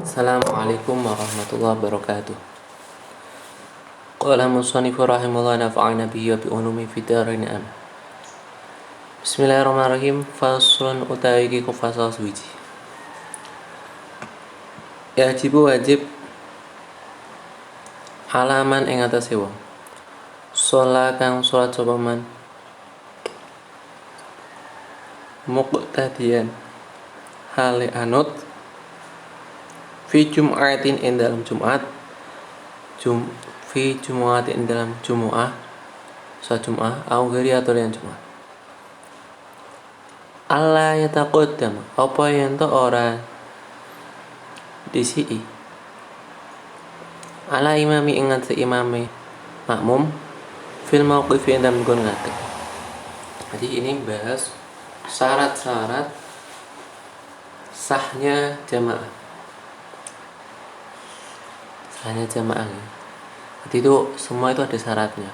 Assalamualaikum warahmatullahi wabarakatuh. Qala musannifu rahimahullah nafa'ana bihi wa bi ulumi fid dharain amin. Bismillahirrahmanirrahim. Faslun utawi iki ku fasal suwiji. Wajib halaman ing atase wong. Shalat kang salat sapa man muqtadiyan hale anut fi jum'atin ing dalam Jumat fi jumu'atin ing dalam Jumu'ah au ghairi atau yang Jumat. Allah yataqaddam apa yang to ora disi ala imami ingat si imame makmum fil mauqifi ing dalam nggon ngadeg. Jadi ini bahas syarat-syarat sahnya jamaah. Hanya jamaah ya. Jadi itu semua itu ada syaratnya.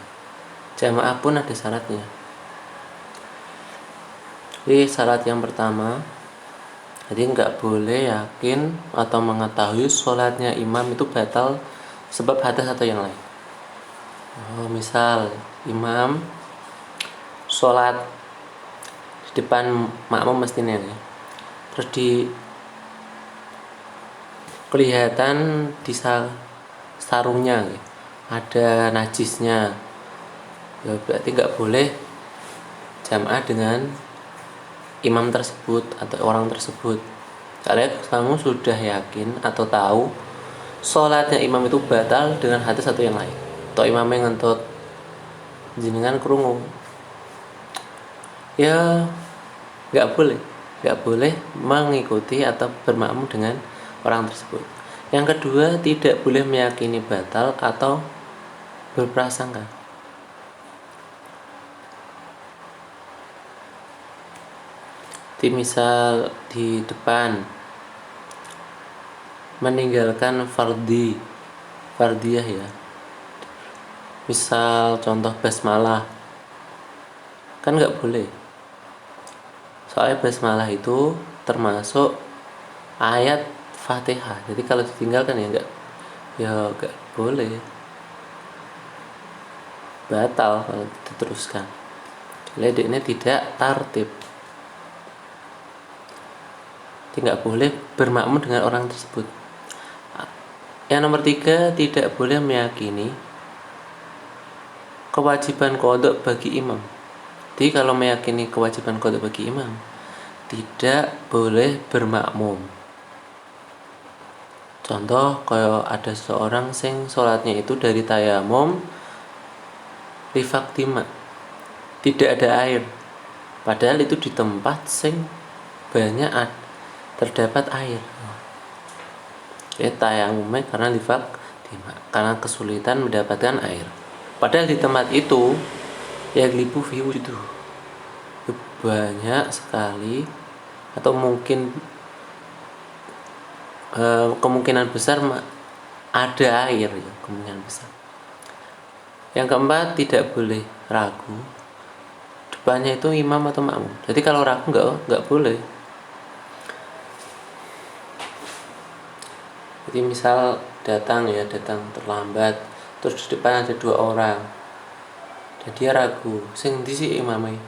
Jamaah pun ada syaratnya. Jadi syarat yang pertama, jadi nggak boleh yakin atau mengetahui sholatnya imam itu batal sebab hadas atau yang lain. Misal imam sholat di depan makmum mestinya ya. Terus kelihatan di sarungnya ada najisnya, ya berarti nggak boleh jamaah dengan imam tersebut atau orang tersebut. Kalian kamu sudah yakin atau tahu sholatnya imam itu batal dengan hadas atau yang lain, atau imamnya ngentut jenengan krungu, ya nggak boleh mengikuti atau bermakmum dengan orang tersebut. Yang kedua, tidak boleh meyakini batal atau berprasangka. Misal di depan meninggalkan fardiyah ya. Misal contoh basmalah, kan nggak boleh. Soalnya basmalah itu termasuk ayat Fatihah. Jadi kalau ditinggalkan ya enggak boleh. Batal kalau diteruskan. Jadi ini tidak tartib. Jadi enggak boleh bermakmum dengan orang tersebut. Yang nomor 3, tidak boleh meyakini kewajiban qodok bagi imam. Jadi kalau meyakini kewajiban qodok bagi imam, tidak boleh bermakmum. Contoh kayak ada seorang sing sholatnya itu dari tayamum rifaktima, tidak ada air, padahal itu di tempat sing banyak terdapat air. Tayamumnya karena rifaktima, karena kesulitan mendapatkan air. Padahal di tempat itu yaglibu fi wujudu, banyak sekali atau mungkin kemungkinan besar ada air ya, kemungkinan besar. Yang keempat, tidak boleh ragu depannya itu imam atau makmum. Jadi kalau ragu nggak boleh. Jadi misal datang terlambat, terus di depan ada 2 orang dan dia ragu sing ndi sih imamnya,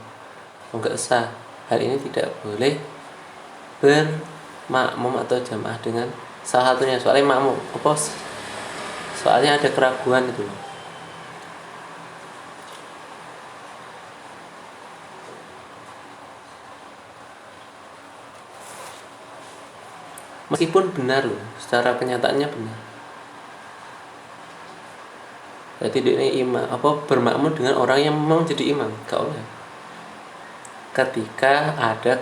nggak sah. Hal ini tidak boleh bermakmum atau jamaah dengan salah satunya, soalnya makmum soalnya ada keraguan itu. Meskipun benar loh, secara kenyataannya benar. Jadi ini bermakmum dengan orang yang memang jadi imam, gak oleh. Ketika ada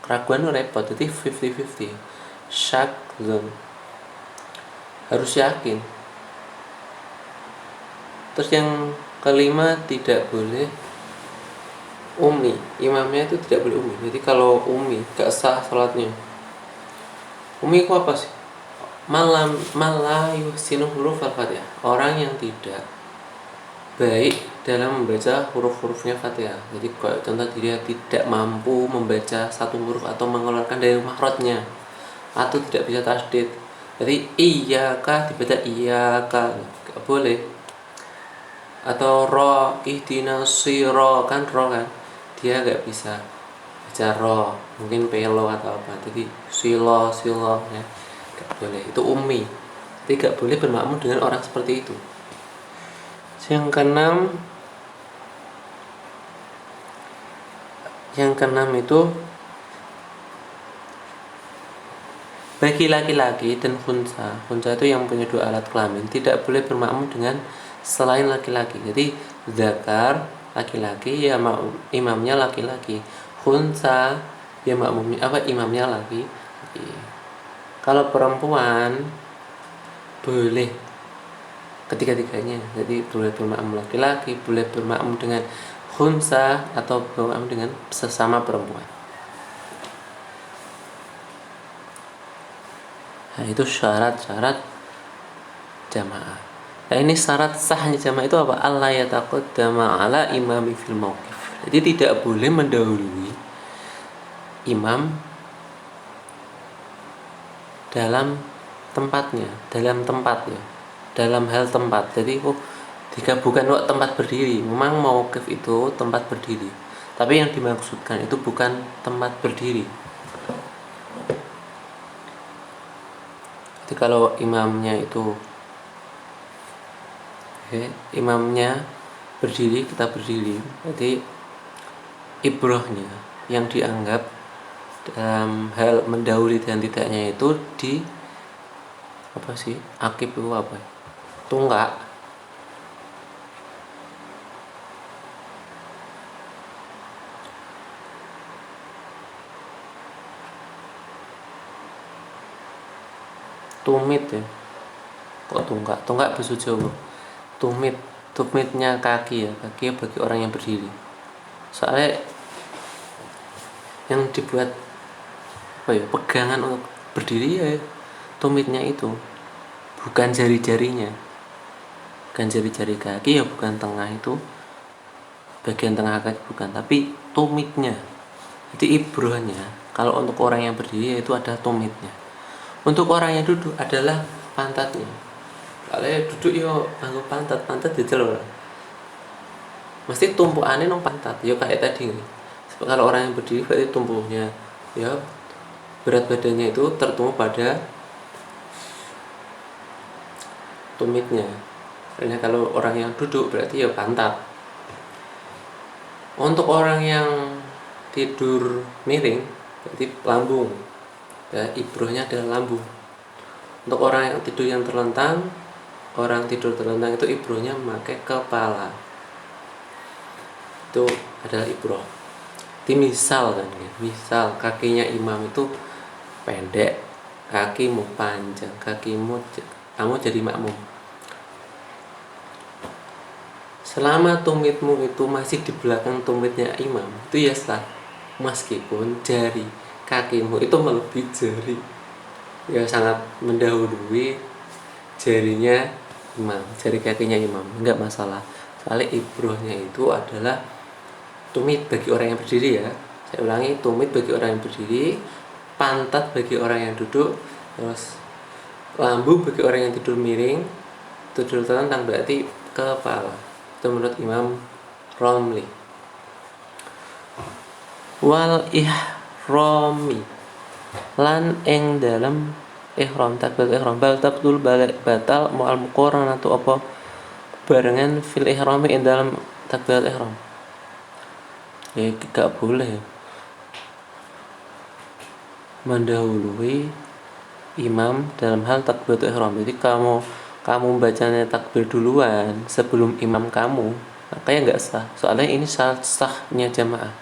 keraguan repot, jadi 50-50, syak zon, harus yakin. Terus yang kelima, tidak boleh umi, imamnya itu tidak boleh umi. Jadi kalau umi gak sah sholatnya. Umi itu apa sih? Malah yuhsinu huruf al-Fatihah, orang yang tidak baik dalam membaca huruf-hurufnya Fatihah. Jadi contoh dia tidak mampu membaca satu huruf atau mengeluarkan dari makhrajnya. atau tidak bisa tasdid. Jadi iyyaka dibaca iyyaka, nggak boleh. Atau ro ihdinas siro, kan ro kan dia nggak bisa baca ro, mungkin pelo atau apa, jadi silo ya nggak boleh, itu ummi. Jadi nggak boleh bermakmum dengan orang seperti itu. Yang keenam itu bagi laki-laki dan khunsa itu yang punya dua alat kelamin tidak boleh bermakmum dengan selain laki-laki. Jadi zakar laki-laki ya imamnya laki-laki, khunsa ya imamnya laki. Kalau perempuan boleh ketiga-tiganya, jadi boleh bermakmum laki-laki, boleh bermakmum dengan khunsa, atau bermakmum dengan sesama perempuan. Nah, itu syarat-syarat jamaah. Nah, ini syarat sahnya jamaah itu apa? Allah yataqaddama ala imami fil mauqif. Jadi tidak boleh mendahului imam dalam tempatnya, dalam hal tempat. Jadi jika bukan tempat berdiri, memang mauqif itu tempat berdiri, tapi yang dimaksudkan itu bukan tempat berdiri. Jadi kalau imamnya berdiri, kita berdiri. Jadi ibrohnya yang dianggap dalam hal mendahului dan tidaknya itu di akib itu apa? Tunggak. Tumit ya. Kok tunggak? Tunggak bahasa Jawa. Tumitnya kaki ya. Kaki bagi orang yang berdiri. Soalnya yang dibuat pegangan untuk berdiri ya tumitnya itu, bukan jari-jarinya, bukan jari-jari kaki ya, bukan tengah itu, bagian tengah kaki bukan, tapi tumitnya. Jadi ibrohnya kalau untuk orang yang berdiri itu ada tumitnya. Untuk orang yang duduk adalah pantatnya. Kalau duduk yo anggo pantat jajal ora. Mesti tumpukannya nang pantat, yo kayak tadi nih. Kalau orang yang berdiri berarti tumpunya ya berat badannya itu tertumpu pada tumitnya. Karena kalau orang yang duduk berarti ya pantat. Untuk orang yang tidur miring berarti lambung. Ya, ibrohnya adalah lambung. Untuk orang yang tidur terlentang itu ibrohnya memakai kepala. Itu adalah ibroh. Jadi misal kakinya imam itu pendek, kakimu panjang, kamu jadi makmum. Selama tumitmu itu masih di belakang tumitnya imam, itu ya sah, meskipun jari kakimu itu melebihi jari, ya sangat mendahului jari kakinya imam, enggak masalah. Soalnya ibrohnya itu adalah tumit bagi orang yang berdiri ya. Saya ulangi, tumit bagi orang yang berdiri, pantat bagi orang yang duduk, terus lambung bagi orang yang tidur miring, tidur terlentang berarti kepala. Itu menurut Imam Romli. Wal ihrami lan ing dalam ihram, takbir ihram bal tabtul batal mu'al muqaranatu apa barengan fil ihrami ing dalam takbir ihram. Ya gak boleh mendahului imam dalam hal takbiratul ihram. Jadi kamu bacanya takbir duluan sebelum imam kamu, makanya nggak sah. Soalnya ini sahnya jamaah.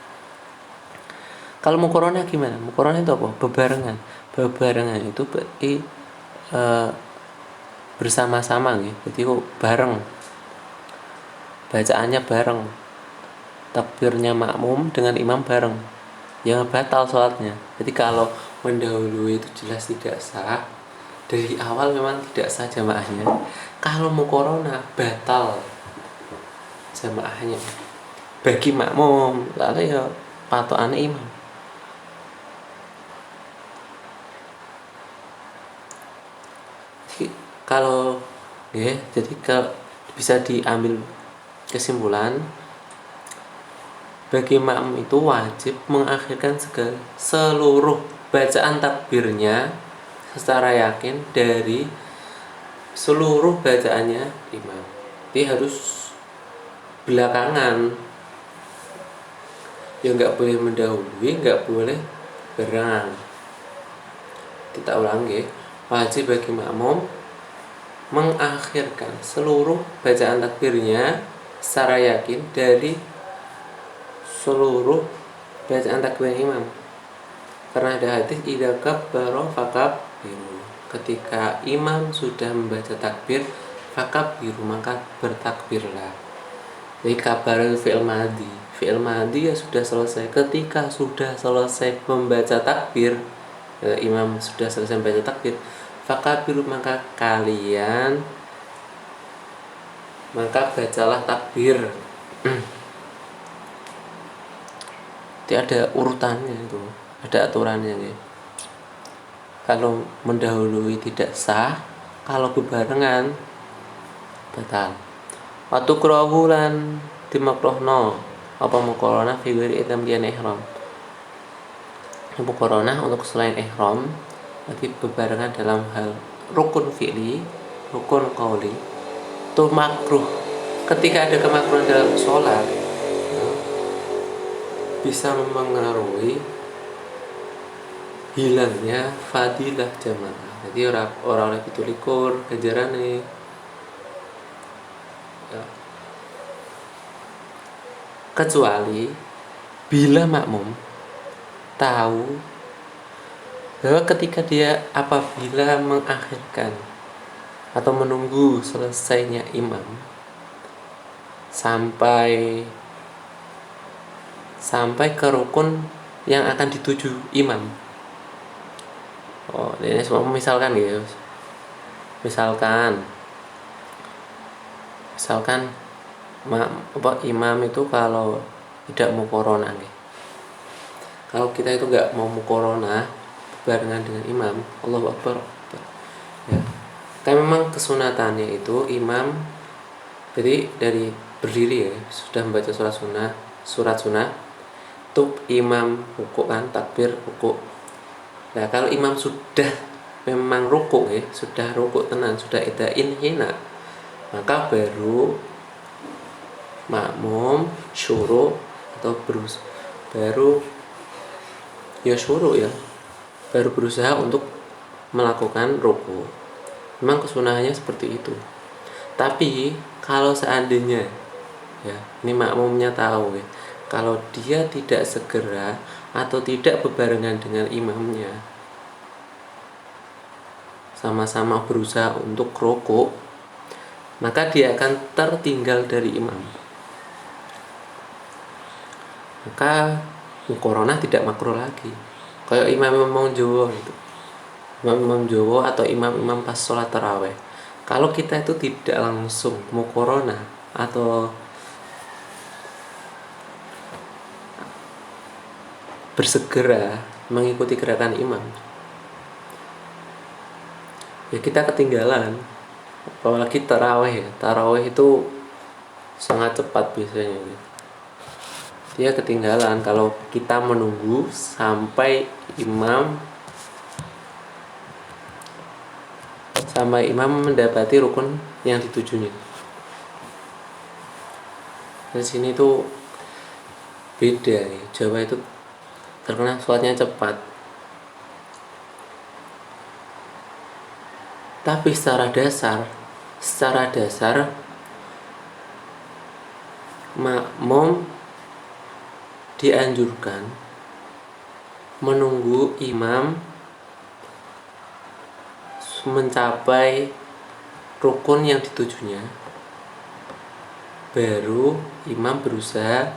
Kalau muqaranah gimana? Muqaranah itu apa? Bebarengan itu berarti bersama-sama gitu. Berarti bareng. Bacaannya bareng. Takbirnya makmum dengan imam bareng, yang batal sholatnya. Jadi kalau mendahului itu jelas tidak sah. Dari awal memang tidak sah jamaahnya. Kalau muqaranah batal jamaahnya bagi makmum, lalu ya patokannya imam. kalau jadi bisa diambil kesimpulan bagi makmum itu wajib mengakhirkan seluruh bacaan takbirnya secara yakin dari seluruh bacaannya imam. Jadi harus belakangan, ya nggak boleh mendahului, nggak boleh berang. Kita ulangi, wajib bagi makmum mengakhirkan seluruh bacaan takbirnya secara yakin dari seluruh bacaan takbir imam. Karena ada hadis idza kabbara fakabbiru. Ketika imam sudah membaca takbir, fakabbiru, maka bertakbirlah. Jadi kabar fi'il madhi. Fi'il madhi ya sudah selesai. Ketika sudah selesai membaca takbir, imam sudah selesai membaca takbir, fakabbiru, maka bacalah takbir. Jadi ada urutannya itu, ada aturannya ya. Kalau mendahului tidak sah, kalau bebarengan batal. Waktu kerahulan dimakrohno apa mukorona figuri itam dian ihram. Mukorona untuk selain ihram, berarti bebarengan dalam hal rukun fi'li, rukun qauli, itu makruh. Ketika ada kemakruhan dalam sholat, bisa mempengaruhi hilangnya fadilah jamaah. Jadi orang itu likur ganjarane ya. Kecuali bila makmum tahu bahwa ketika dia apabila mengakhirkan atau menunggu selesainya imam sampai ke rukun yang akan dituju imam. Ini semua misalkan ya. Misalkan imam itu kalau tidak mau corona nih. Kalau kita itu nggak mau corona barengan dengan imam, Allahu Akbar. Ya. Kan memang kesunatannya itu imam jadi dari berdiri ya, sudah membaca surat sunnah itu imam rukuk kan, takbir rukuk. Nah kalau imam sudah memang rukuk ya, sudah rukuk tenan, sudah idain hina, maka baru makmum syuru atau baru berusaha untuk melakukan rukuk. Memang kesunahannya seperti itu. Tapi kalau seandainya ya, ini makmumnya tahu ya, kalau dia tidak segera atau tidak bebarengan dengan imamnya, sama-sama berusaha untuk rukuk, maka dia akan tertinggal dari imam. Maka mukorona tidak makruh lagi. Kayak imam Jawa itu. Imam Jawa atau imam pas sholat taraweh. Kalau kita itu tidak langsung mukorona atau bersegera mengikuti gerakan imam, ya kita ketinggalan. Apalagi taraweh itu sangat cepat biasanya ya. Dia ketinggalan kalau kita menunggu sampai imam mendapati rukun yang ditujunya. Di sini tuh beda ya. Jawa itu terkenal sholatnya cepat. Tapi secara dasar makmum dianjurkan menunggu imam mencapai rukun yang ditujunya, baru imam berusaha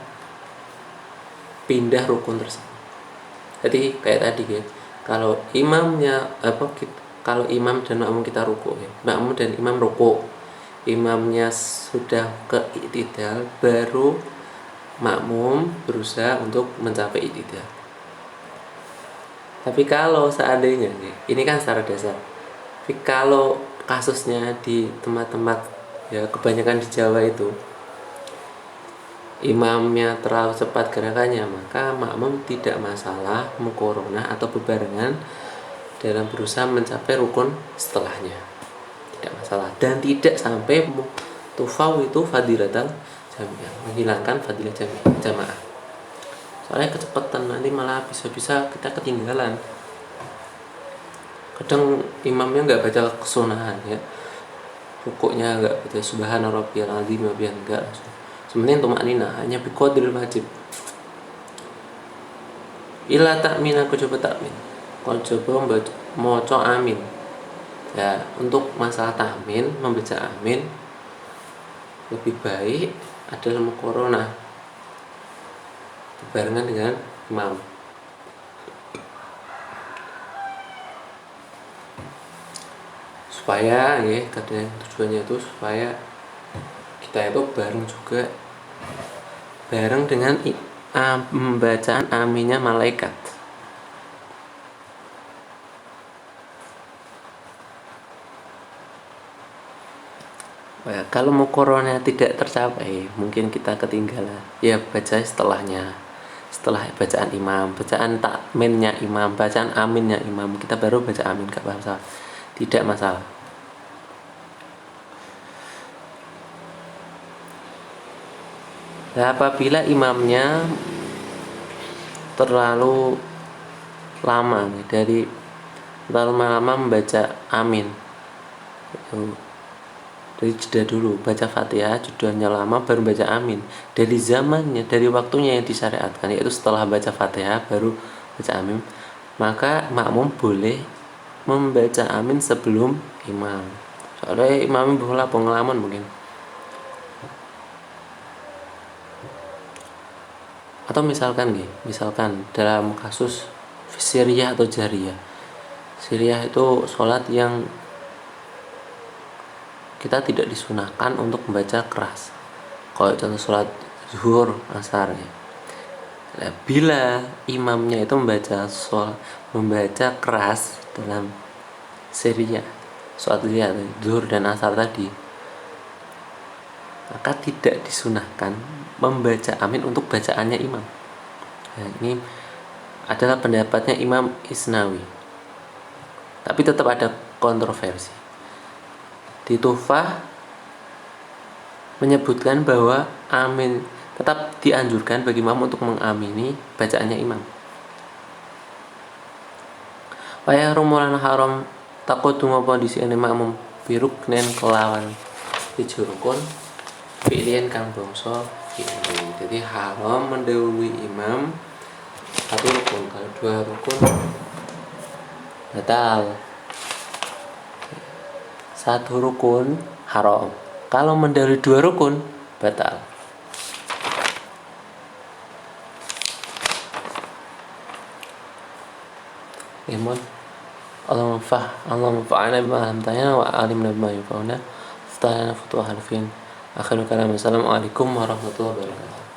pindah rukun tersebut. Jadi kayak tadi ya, kalau imam dan makmum kita rukuk ya, makmum dan imam rukuk, imamnya sudah ke i'tidal, baru makmum berusaha untuk mencapai i'tidal. Tapi kalau seandainya ini kan secara dasar, tapi kalau kasusnya di tempat-tempat ya kebanyakan di Jawa itu imamnya terlalu cepat gerakannya, maka makmum tidak masalah mukorona atau bebarengan dalam berusaha mencapai rukun setelahnya, tidak masalah, dan tidak sampai tufaw itu fadilatal jamiah, menghilangkan fadilah jamaah. Soalnya kecepatan nanti malah bisa-bisa kita ketinggalan. Kadang imamnya nggak baca kesunahan ya, rukuknya nggak baca subhana rabbiyal azim, enggak langsung. Sebenarnya tumaknina hanya biqadril wajib. Ila takmin, aku coba takmin. Kau coba moco amin. Ya, untuk masalah takmin, membaca amin lebih baik adalah mukorona barengan dengan imam. Supaya ya, kadang tujuannya itu supaya kita itu bareng dengan pembacaan aminnya malaikat. Ya, kalau mukorona tidak tercapai, mungkin kita ketinggalan. Ya, baca setelahnya. Setelah bacaan imam, bacaan takminnya imam, bacaan aminnya imam, kita baru baca amin, gak masalah. Tidak masalah. Nah, apabila imamnya terlalu lama terlalu lama membaca amin, dari jeda dulu, baca Fatihah judulnya lama baru baca amin, dari zamannya, dari waktunya yang disyariatkan, yaitu setelah baca Fatihah baru baca amin, maka makmum boleh membaca amin sebelum imam. Soalnya imam bola pengalaman mungkin. Atau misalkan dalam kasus siriyah atau jariyah. Siriyah itu sholat yang kita tidak disunahkan untuk membaca keras. Kalau contoh sholat zuhur, asar ya. Nah, bila imamnya itu membaca keras dalam siriyah, sholat zuhur dan asar tadi, maka tidak disunahkan membaca amin untuk bacaannya imam. Nah, ini adalah pendapatnya Imam Isnawi, tapi tetap ada kontroversi. Di Tuhfah menyebutkan bahwa amin tetap dianjurkan bagi imam untuk mengamini bacaannya imam. Waya rumulan haram takudu ngopo disine makmum biruknen kelawan dijurukun fi'lien kang bangsa fi'li. Jadi haram mendahului imam satu rukun, kalau dua rukun batal. Satu rukun haram, kalau mendahului dua rukun batal. Imun Allahumma fa'ana bima 'allamtana wa 'allimna bima yanfa'una. Aftana futuhal fin. Akhirul kalam. Assalamualaikum warahmatullahi wabarakatuh.